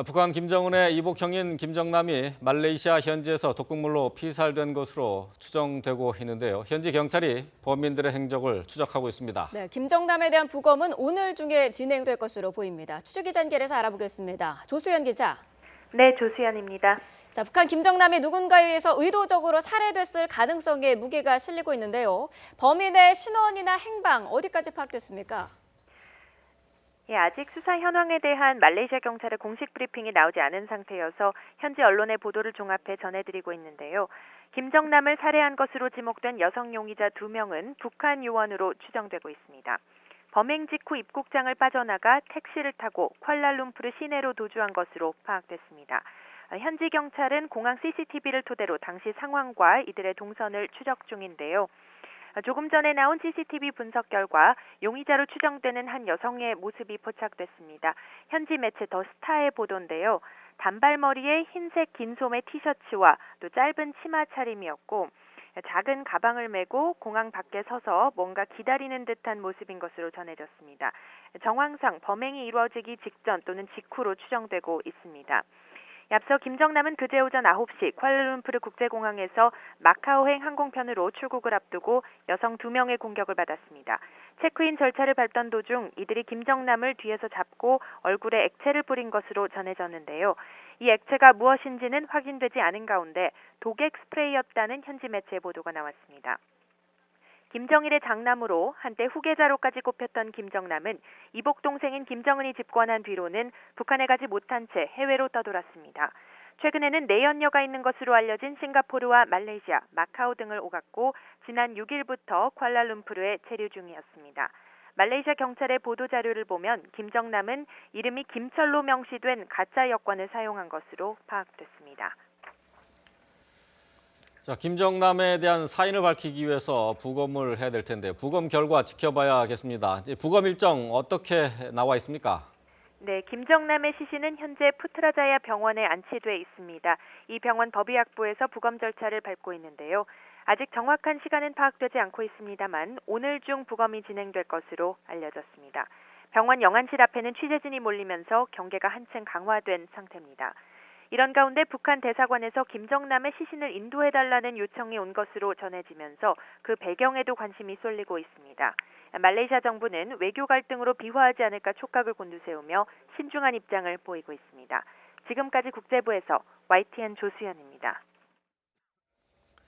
북한 김정은의 이복형인 김정남이 말레이시아 현지에서 독극물로 피살된 것으로 추정되고 있는데요. 현지 경찰이 범인들의 행적을 추적하고 있습니다. 네, 김정남에 대한 부검은 오늘 중에 진행될 것으로 보입니다. 추적기자 연결해서 알아보겠습니다. 조수연 기자. 네, 조수연입니다. 자, 북한 김정남이 누군가에 의해서 의도적으로 살해됐을 가능성에 무게가 실리고 있는데요. 범인의 신원이나 행방 어디까지 파악됐습니까? 예, 아직 수사 현황에 대한 말레이시아 경찰의 공식 브리핑이 나오지 않은 상태여서 현지 언론의 보도를 종합해 전해드리고 있는데요. 김정남을 살해한 것으로 지목된 여성 용의자 2명은 북한 요원으로 추정되고 있습니다. 범행 직후 입국장을 빠져나가 택시를 타고 쿠알라룸푸르 시내로 도주한 것으로 파악됐습니다. 현지 경찰은 공항 CCTV를 토대로 당시 상황과 이들의 동선을 추적 중인데요. 조금 전에 나온 CCTV 분석 결과 용의자로 추정되는 한 여성의 모습이 포착됐습니다. 현지 매체 더 스타의 보도인데요. 단발머리에 흰색 긴 소매 티셔츠와 또 짧은 치마 차림이었고 작은 가방을 메고 공항 밖에 서서 뭔가 기다리는 듯한 모습인 것으로 전해졌습니다. 정황상 범행이 이루어지기 직전 또는 직후로 추정되고 있습니다. 앞서 김정남은 그제 오전 9시 쿠알라룸푸르 국제공항에서 마카오행 항공편으로 출국을 앞두고 여성 2명의 공격을 받았습니다. 체크인 절차를 밟던 도중 이들이 김정남을 뒤에서 잡고 얼굴에 액체를 뿌린 것으로 전해졌는데요. 이 액체가 무엇인지는 확인되지 않은 가운데 독액 스프레이였다는 현지 매체 보도가 나왔습니다. 김정일의 장남으로 한때 후계자로까지 꼽혔던 김정남은 이복 동생인 김정은이 집권한 뒤로는 북한에 가지 못한 채 해외로 떠돌았습니다. 최근에는 내연녀가 있는 것으로 알려진 싱가포르와 말레이시아, 마카오 등을 오갔고 지난 6일부터 쿠알라룸푸르에 체류 중이었습니다. 말레이시아 경찰의 보도자료를 보면 김정남은 이름이 김철로 명시된 가짜 여권을 사용한 것으로 파악됐습니다. 자, 김정남에 대한 사인을 밝히기 위해서 부검을 해야 될 텐데 부검 결과 지켜봐야겠습니다. 부검 일정 어떻게 나와 있습니까? 네, 김정남의 시신은 현재 푸트라자야 병원에 안치돼 있습니다. 이 병원 법의학부에서 부검 절차를 밟고 있는데요. 아직 정확한 시간은 파악되지 않고 있습니다만 오늘 중 부검이 진행될 것으로 알려졌습니다. 병원 영안실 앞에는 취재진이 몰리면서 경계가 한층 강화된 상태입니다. 이런 가운데 북한 대사관에서 김정남의 시신을 인도해달라는 요청이 온 것으로 전해지면서 그 배경에도 관심이 쏠리고 있습니다. 말레이시아 정부는 외교 갈등으로 비화하지 않을까 촉각을 곤두세우며 신중한 입장을 보이고 있습니다. 지금까지 국제부에서 YTN 조수연입니다.